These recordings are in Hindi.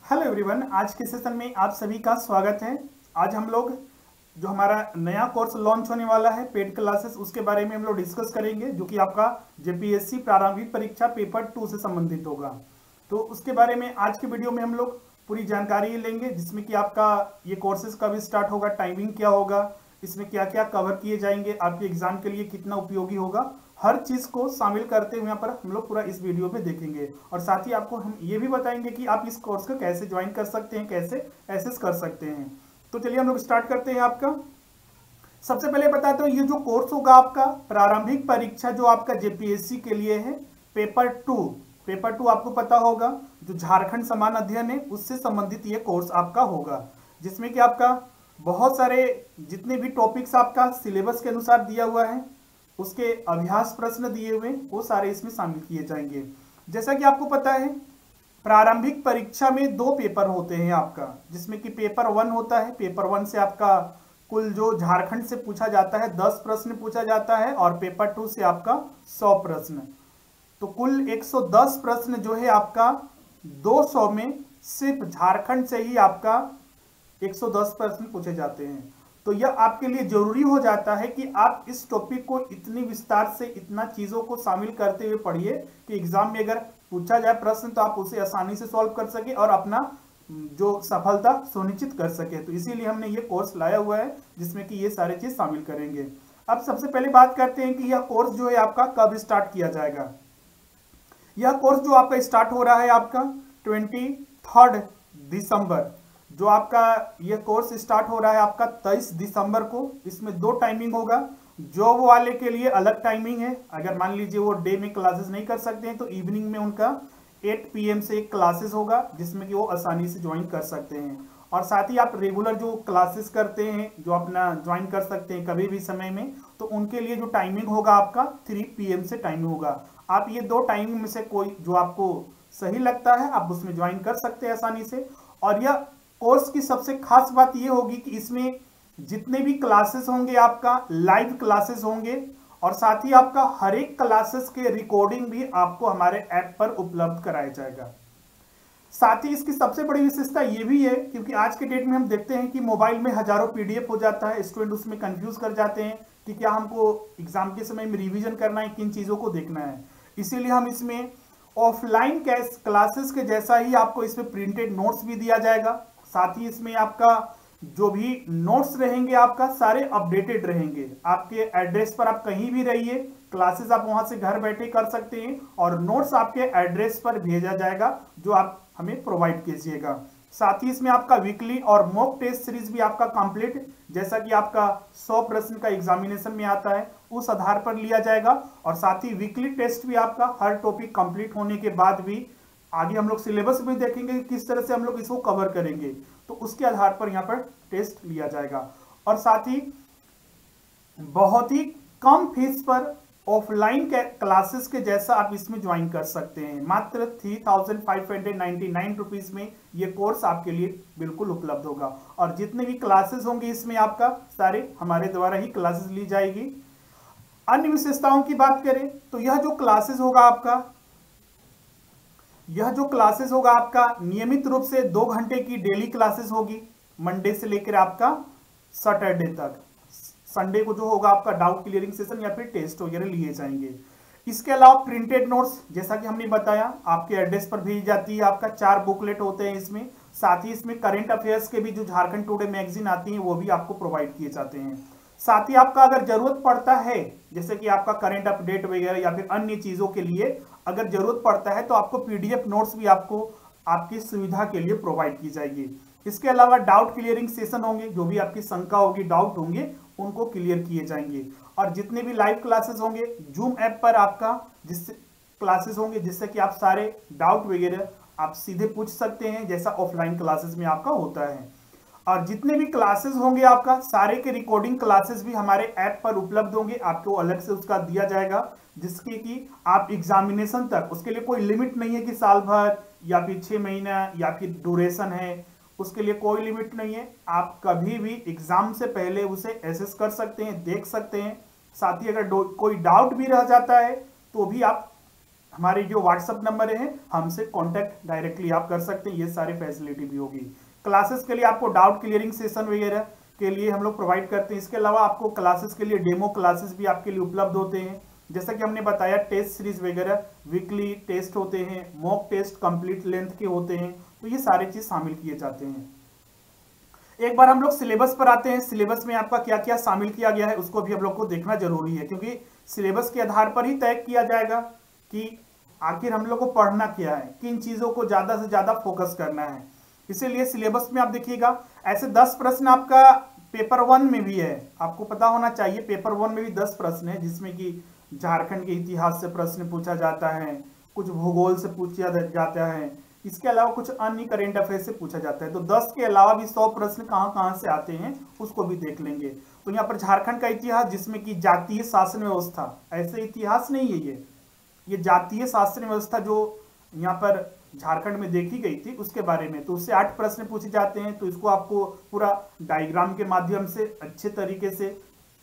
हेलो एवरीवन, आज के सेशन में आप सभी का स्वागत है। आज हम लोग जो हमारा नया कोर्स लॉन्च होने वाला है पेड क्लासेस, उसके बारे में हम लोग डिस्कस करेंगे, जो कि आपका जेपीएससी प्रारंभिक परीक्षा पेपर 2 से संबंधित होगा। तो उसके बारे में आज के वीडियो में हम लोग पूरी जानकारी लेंगे, जिसमें कि आपका ये कोर्सेज कब स्टार्ट होगा, टाइमिंग क्या होगा, इसमें क्या क्या कवर किए जाएंगे, आपके एग्जाम के लिए कितना उपयोगी होगा, हर चीज को शामिल करते हुए यहाँ पर हम लोग पूरा इस वीडियो में देखेंगे। और साथ ही आपको हम ये भी बताएंगे कि आप इस कोर्स को कैसे ज्वाइन कर सकते हैं, कैसे एसेस कर सकते हैं। तो चलिए हम लोग स्टार्ट करते हैं। आपका सबसे पहले बताते हैं, ये जो कोर्स होगा आपका प्रारंभिक परीक्षा जो आपका जेपीएससी के लिए है, पेपर टू आपको पता होगा, जो झारखंड समान अध्ययन है उससे संबंधित ये कोर्स आपका होगा, जिसमें कि आपका बहुत सारे जितने भी टॉपिक्स आपका सिलेबस के अनुसार दिया हुआ है, उसके अभ्यास प्रश्न दिए हुए, वो सारे इसमें शामिल किए जाएंगे। जैसा कि आपको पता है, प्रारंभिक परीक्षा में 2 पेपर होते हैं आपका, जिसमें कि पेपर 1 होता है। पेपर 1 से आपका कुल जो झारखंड से पूछा जाता है 10 प्रश्न पूछा जाता है, और पेपर 2 से आपका 100 प्रश्न। तो कुल 110 प्रश्न जो है आपका 200 में सिर्फ झारखंड से ही आपका 110 प्रश्न पूछे जाते हैं। तो यह आपके लिए जरूरी हो जाता है कि आप इस टॉपिक को इतनी विस्तार से, इतना चीजों को शामिल करते हुए पढ़िए कि एग्जाम में अगर पूछा जाए प्रश्न तो आप उसे आसानी से सॉल्व कर सके और अपना जो सफलता सुनिश्चित कर सके। तो इसीलिए हमने ये कोर्स लाया हुआ है, जिसमें कि ये सारे चीज शामिल करेंगे। अब सबसे पहले बात करते हैं कि यह कोर्स जो है आपका कब स्टार्ट किया जाएगा। यह कोर्स जो आपका स्टार्ट हो रहा है आपका 23 दिसंबर, जो आपका यह कोर्स स्टार्ट हो रहा है आपका 23 दिसंबर को। इसमें 2 टाइमिंग होगा। जॉब वाले के लिए अलग टाइमिंग है, अगर मान लीजिए वो डे में क्लासेस नहीं कर सकते हैं तो इवनिंग में उनका 8 PM से एक क्लासेस होगा, जिसमें कि वो आसानी से ज्वाइन कर सकते हैं। और साथ ही आप रेगुलर जो क्लासेस करते हैं, जो अपना ज्वाइन कर सकते हैं कभी भी समय में, तो उनके लिए जो टाइमिंग होगा आपका 3 PM से टाइमिंग होगा। आप ये 2 टाइमिंग में से कोई जो आपको सही लगता है आप उसमें ज्वाइन कर सकते हैं आसानी से। और यह कोर्स की सबसे खास बात यह होगी कि इसमें जितने भी क्लासेस होंगे आपका लाइव क्लासेस होंगे, और साथ ही आपका हर एक क्लासेस के रिकॉर्डिंग भी आपको हमारे ऐप पर उपलब्ध कराया जाएगा। साथ ही इसकी सबसे बड़ी विशेषता यह भी है, क्योंकि आज के डेट में हम देखते हैं कि मोबाइल में हजारों PDF हो जाता है, स्टूडेंट उसमें कंफ्यूज कर जाते हैं कि क्या हमको एग्जाम के समय में रिवीजन करना है, किन चीजों को देखना है। इसीलिए हम इसमें ऑफलाइन क्लासेस के जैसा ही आपको इसमें प्रिंटेड नोट्स भी दिया जाएगा। साथ ही इसमें आपका जो भी नोट्स रहेंगे आपका सारे अपडेटेड रहेंगे। आपके एड्रेस पर आप कहीं भी रहिए, क्लासेस आप वहां से घर बैठे कर सकते हैं, और नोट्स आपके एड्रेस पर भेजा जाएगा जो आप हमें प्रोवाइड कीजिएगा। साथ ही इसमें आपका वीकली और मॉक टेस्ट सीरीज भी आपका कंप्लीट, जैसा कि आपका 100 प्रश्न का एग्जामिनेशन में आता है, उस आधार पर लिया जाएगा। और साथ ही वीकली टेस्ट भी आपका हर टॉपिक कंप्लीट होने के बाद भी, आगे हम लोग सिलेबस भी देखेंगे कि किस तरह से हम लोग इसको कवर करेंगे, तो उसके आधार पर यहाँ पर टेस्ट लिया जाएगा। और साथ ही बहुत ही कम फीस पर ऑफलाइन क्लासेस के जैसा आप इसमें ज्वाइन कर सकते हैं। मात्र 3599 रुपीज में ये कोर्स आपके लिए बिल्कुल उपलब्ध होगा। और जितने भी क्लासेस होंगे इसमें आपका सारे हमारे द्वारा ही क्लासेस ली जाएगी। अन्य विशेषताओं की बात करें तो यह जो क्लासेस होगा आपका नियमित रूप से 2 घंटे की डेली क्लासेस होगी, मंडे से लेकर आपका सैटरडे तक। संडे को जो होगा आपका डाउट क्लियरिंग सेशन या फिर टेस्ट वगैरह लिए जाएंगे। इसके अलावा प्रिंटेड नोट्स, जैसा कि हमने बताया, आपके एड्रेस पर भेजी जाती है। आपका 4 बुकलेट होते हैं इसमें। साथ ही इसमें करंट अफेयर्स के भी जो झारखंड टुडे मैगजीन आती है वो भी आपको प्रोवाइड किए जाते हैं। साथ ही आपका अगर जरूरत पड़ता है, जैसे कि आपका करंट अपडेट वगैरह या फिर अन्य चीजों के लिए अगर जरूरत पड़ता है, तो आपको PDF नोट्स भी आपको आपकी सुविधा के लिए प्रोवाइड की जाएगी। इसके अलावा डाउट क्लियरिंग सेशन होंगे, जो भी आपकी शंका होगी, डाउट होंगे, उनको क्लियर किए जाएंगे। और जितने भी लाइव क्लासेस होंगे जूम ऐप पर आपका जिससे क्लासेस होंगे, जिससे कि आप सारे डाउट वगैरह आप सीधे पूछ सकते हैं, जैसा ऑफलाइन क्लासेस में आपका होता है। और जितने भी क्लासेस होंगे आपका सारे के रिकॉर्डिंग क्लासेस भी हमारे ऐप पर उपलब्ध होंगे, आपको अलग से उसका दिया जाएगा, जिसके कि आप एग्जामिनेशन तक, उसके लिए कोई लिमिट नहीं है कि साल भर या फिर 6 महीना या फिर ड्यूरेशन है, उसके लिए कोई लिमिट नहीं है। आप कभी भी एग्जाम से पहले उसे एसेस कर सकते हैं, देख सकते हैं। साथ ही अगर कोई डाउट भी रह जाता है तो भी आप हमारे जो व्हाट्सएप नंबर है हमसे कांटेक्ट डायरेक्टली आप कर सकते हैं, ये सारी फैसिलिटी भी होगी। क्लासेस के लिए आपको डाउट क्लियरिंग सेशन वगैरह के लिए हम लोग प्रोवाइड करते हैं। इसके अलावा आपको क्लासेस के लिए डेमो क्लासेस भी आपके लिए उपलब्ध होते हैं। जैसा कि हमने बताया टेस्ट सीरीज वगैरह वीकली टेस्ट होते हैं, मॉक टेस्ट कंप्लीट लेंथ के होते हैं, तो ये सारी चीज शामिल किए जाते हैं। एक बार हम लोग सिलेबस पर आते हैं। सिलेबस में आपका क्या क्या शामिल किया गया है उसको भी हम लोग को देखना जरूरी है, क्योंकि सिलेबस के आधार पर ही तय किया जाएगा कि आखिर हम लोग को पढ़ना क्या है, किन चीजों को ज्यादा से ज्यादा फोकस करना है। इसीलिए सिलेबस में आप देखिएगा ऐसे 10 प्रश्न आपका पेपर 1 में भी है। आपको पता होना चाहिए पेपर 1 में भी 10 प्रश्न है, जिसमें कि झारखंड के इतिहास से प्रश्न पूछा जाता है, कुछ भूगोल से पूछा जाता है, इसके अलावा कुछ अन्य करेंट अफेयर से पूछा जाता है। तो 10 के अलावा भी 100 प्रश्न कहां कहां से आते हैं उसको भी देख लेंगे। तो यहाँ पर झारखंड का इतिहास, जिसमें कि जातीय शासन व्यवस्था, ऐसे इतिहास नहीं है ये जातीय शासन व्यवस्था जो यहाँ पर झारखंड में देखी गई थी उसके बारे में, तो उससे 8 प्रश्न पूछे जाते हैं। तो इसको आपको पूरा डायग्राम के माध्यम से अच्छे तरीके से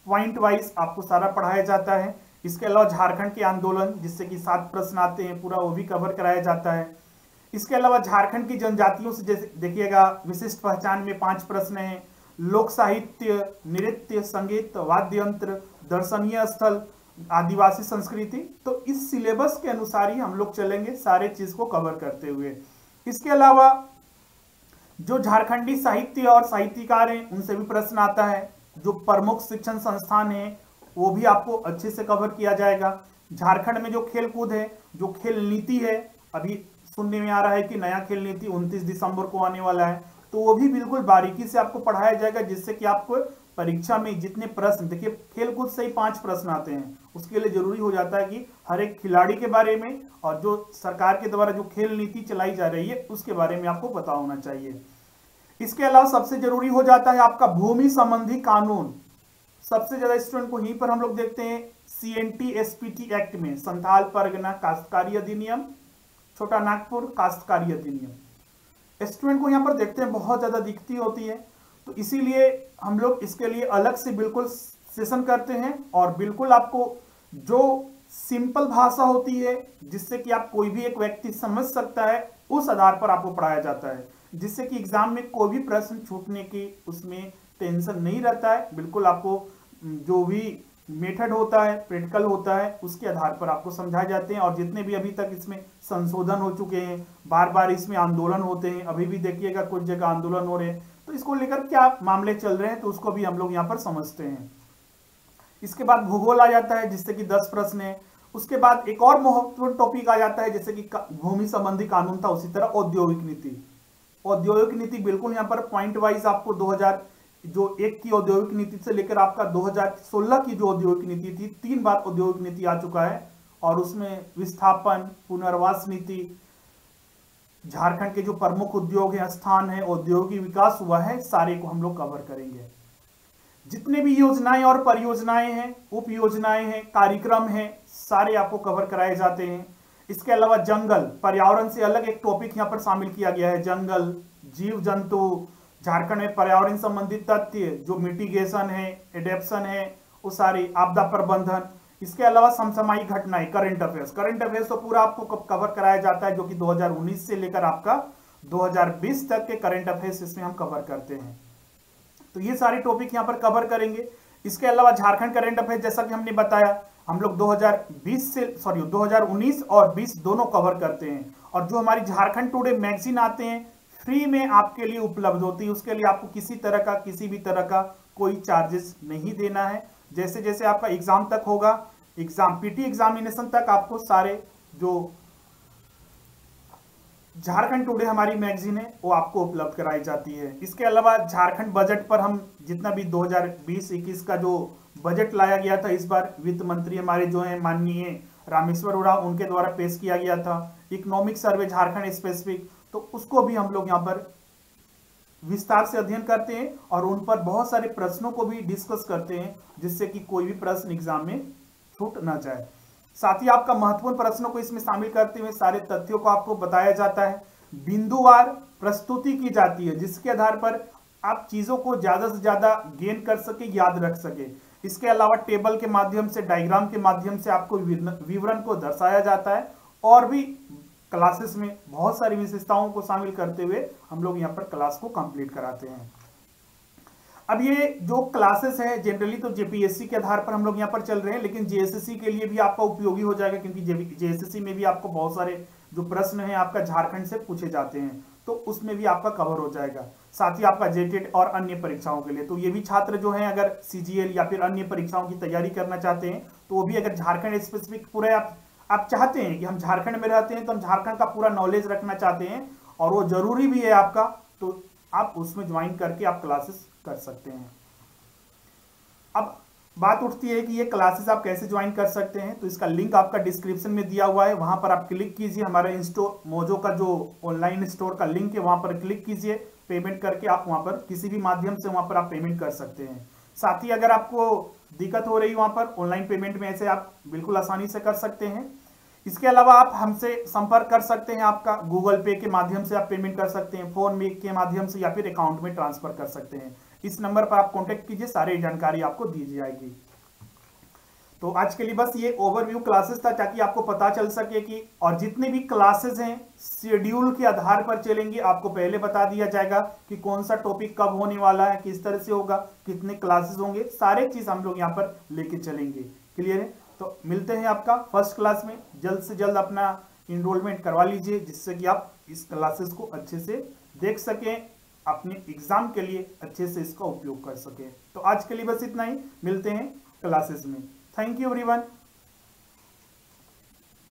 पॉइंट वाइज आपको सारा पढ़ाया जाता है। इसके अलावा झारखंड के आंदोलन, जिससे कि 7 प्रश्न आते हैं, पूरा वो भी कवर कराया जाता है। इसके अलावा झारखंड की जनजातियों से जैसे देखिएगा विशिष्ट पहचान में 5 प्रश्न हैं, लोक साहित्य, नृत्य, संगीत, वाद्य यंत्र, दर्शनीय स्थल, आदिवासी संस्कृति। तो इस सिलेबस के अनुसार ही हम लोग चलेंगे सारे चीज को कवर करते हुए। इसके अलावा जो झारखंडी साहित्य और साहित्यकार हैं उनसे भी प्रश्न आता है। जो प्रमुख शिक्षण संस्थान है वो भी आपको अच्छे से कवर किया जाएगा। झारखंड में जो खेल कूद है, जो खेल नीति है, अभी सुनने में आ रहा है कि नया खेल नीति 29 दिसंबर को आने वाला है, तो वो भी बिल्कुल बारीकी से आपको पढ़ाया जाएगा, जिससे कि आपको परीक्षा में जितने प्रश्न, देखिए खेलकूद से ही 5 प्रश्न आते हैं, उसके लिए जरूरी हो जाता है कि हर एक खिलाड़ी के बारे में और जो सरकार के द्वारा जो खेल नीति चलाई जा रही है उसके बारे में आपको पता होना चाहिए। इसके अलावा सबसे जरूरी हो जाता है आपका भूमि संबंधी कानून। सबसे ज्यादा स्टूडेंट को यहीं पर हम लोग देखते हैं CNT SPT एक्ट में, संथाल परगना काश्तकारी अधिनियम, छोटा नागपुर काश्तकारी अधिनियम। स्टूडेंट को यहाँ पर देखते हैं बहुत ज्यादा दिक्कत होती है, तो इसीलिए हम लोग इसके लिए अलग से बिल्कुल सेशन करते हैं और बिल्कुल आपको जो सिंपल भाषा होती है जिससे कि आप कोई भी एक व्यक्ति समझ सकता है उस आधार पर आपको पढ़ाया जाता है, जिससे कि एग्जाम में कोई भी प्रश्न छूटने की उसमें टेंशन नहीं रहता है। बिल्कुल आपको जो भी मेथड होता है, प्रैक्टिकल होता है, उसके आधार पर आपको समझाए जाते हैं। और जितने भी अभी तक इसमें संशोधन हो चुके हैं, बार बार इसमें आंदोलन होते हैं, अभी भी देखिएगा कुछ जगह आंदोलन हो रहे हैं, तो इसको लेकर क्या मामले चल रहे हैं तो उसको भी हम लोग यहाँ पर समझते हैं। इसके बाद भूगोल आ जाता है, जिससे कि 10 प्रश्न है। उसके बाद एक और महत्वपूर्ण टॉपिक आ जाता है, जैसे कि भूमि संबंधी कानून था, उसी तरह औद्योगिक नीति। औद्योगिक नीति बिल्कुल यहाँ पर पॉइंट वाइज आपको 2001 की औद्योगिक नीति से लेकर आपका 2016 की जो औद्योगिक नीति थी, 3 बार औद्योगिक नीति आ चुका है, और उसमें विस्थापन, पुनर्वास नीति, झारखंड के जो प्रमुख उद्योग है, स्थान है, औद्योगिक विकास हुआ है, सारे को हम लोग कवर करेंगे। जितने भी योजनाएं और परियोजनाएं हैं, उप योजनाएं हैं, कार्यक्रम हैं, सारे आपको कवर कराए जाते हैं। इसके अलावा जंगल, पर्यावरण से अलग एक टॉपिक यहाँ पर शामिल किया गया है, जंगल, जीव जंतु, झारखंड में पर्यावरण संबंधित तथ्य, जो मिटिगेशन है, एडेप्शन है, वो सारी आपदा प्रबंधन। इसके अलावा समसामयिक घटनाएं, करंट अफेयर्स तो पूरा आपको कवर कराया जाता है, जो कि 2019 से लेकर आपका 2020 तक के करंट अफेयर्स इसमें हम कवर करते हैं। तो ये सारे टॉपिक यहाँ पर कवर करेंगे। इसके अलावा झारखंड करंट अफेयर्स, जैसा कि हमने बताया, हम लोग 2019 और 20 दोनों कवर करते हैं। और जो हमारी झारखंड टुडे मैगजीन आते हैं, फ्री में आपके लिए उपलब्ध होती है, उसके लिए आपको किसी भी तरह का कोई चार्जेस नहीं देना है। जैसे जैसे आपका एग्जाम तक होगा, पीटी एग्जामिनेशन तक आपको सारे जो झारखंड टुडे हमारी मैगजीन है वो आपको उपलब्ध कराई जाती है। इसके अलावा झारखंड बजट पर हम जितना भी 2020-21 का जो बजट लाया गया था, इस बार वित्त मंत्री हमारे जो है माननीय रामेश्वर उरांव, उनके द्वारा पेश किया गया था इकोनॉमिक सर्वे झारखंड स्पेसिफिक, तो उसको भी हम लोग यहाँ पर विस्तार से अध्ययन करते हैं और उन पर बहुत सारे प्रश्नों को भी डिस्कस करते हैं, जिससे कि कोई भी प्रश्न एग्जाम में छूट ना जाए। साथ ही आपका महत्वपूर्ण प्रश्नों को इसमें शामिल करते हुए सारे तथ्यों को आपको बताया जाता है, बिंदुवार प्रस्तुति की जाती है, जिसके आधार पर आप चीजों को ज्यादा से ज्यादा गेन कर सके, याद रख सके। इसके अलावा टेबल के माध्यम से, डायग्राम के माध्यम से आपको विवरण को दर्शाया जाता है, और भी क्लासेस में बहुत सारी विशेषताओं को शामिल करते हुए हम लोग यहाँ पर क्लास को कंप्लीट कराते हैं। अब ये जो क्लासेस है जनरली तो जेपीएससी के आधार पर हम लोग यहाँ पर चल रहे हैं, लेकिन जेएसएससी के लिए भी आपका उपयोगी हो जाएगा, क्योंकि जेएसएससी में भी आपको बहुत सारे जो प्रश्न हैं आपका झारखंड से पूछे जाते हैं, तो उसमें भी आपका कवर हो जाएगा। साथ ही आपका जेटेट और अन्य परीक्षाओं के लिए, तो ये भी छात्र जो हैं अगर सीजीएल या फिर अन्य परीक्षाओं की तैयारी करना चाहते हैं, तो वो भी अगर झारखंड स्पेसिफिक पूरे आप चाहते हैं कि हम झारखंड में रहते हैं तो हम झारखंड का पूरा नॉलेज रखना चाहते हैं और वो जरूरी भी है आपका, तो आप उसमें ज्वाइन करके आप क्लासेस कर सकते हैं। अब बात उठती है कि ये क्लासेस आप कैसे ज्वाइन कर सकते हैं, तो इसका लिंक आपका डिस्क्रिप्शन में दिया हुआ है, वहां पर आप क्लिक कीजिए। हमारे इंस्टोर मोजो का जो ऑनलाइन स्टोर का लिंक है वहां पर क्लिक कीजिए, पेमेंट करके आप वहां पर किसी भी माध्यम से वहां पर आप पेमेंट कर सकते हैं। साथ ही अगर आपको दिक्कत हो रही वहां पर ऑनलाइन पेमेंट में, ऐसे आप बिल्कुल आसानी से कर सकते हैं। इसके अलावा आप हमसे संपर्क कर सकते हैं, आपका गूगल पे के माध्यम से आप पेमेंट कर सकते हैं, फोन पे के माध्यम से, या फिर अकाउंट में ट्रांसफर कर सकते हैं। इस नंबर पर आप कांटेक्ट कीजिए, सारी जानकारी आपको दी जाएगी। तो आज के लिए बस ये ओवरव्यू क्लासेस था, ताकि आपको पता चल सके कि और जितने भी क्लासेस हैं शेड्यूल के आधार पर चलेंगे। आपको पहले बता दिया जाएगा कि कौन सा टॉपिक कब होने वाला है, किस तरह से होगा, कितने क्लासेस होंगे, सारे चीज हम लोग यहाँ पर लेके चलेंगे। क्लियर है? तो मिलते हैं आपका फर्स्ट क्लास में। जल्द से जल्द अपना इनरोलमेंट करवा लीजिए, जिससे कि आप इस क्लासेस को अच्छे से देख सकें, अपने एग्जाम के लिए अच्छे से इसका उपयोग कर सकें। तो आज के लिए बस इतना ही, मिलते हैं क्लासेस में। Thank you everyone.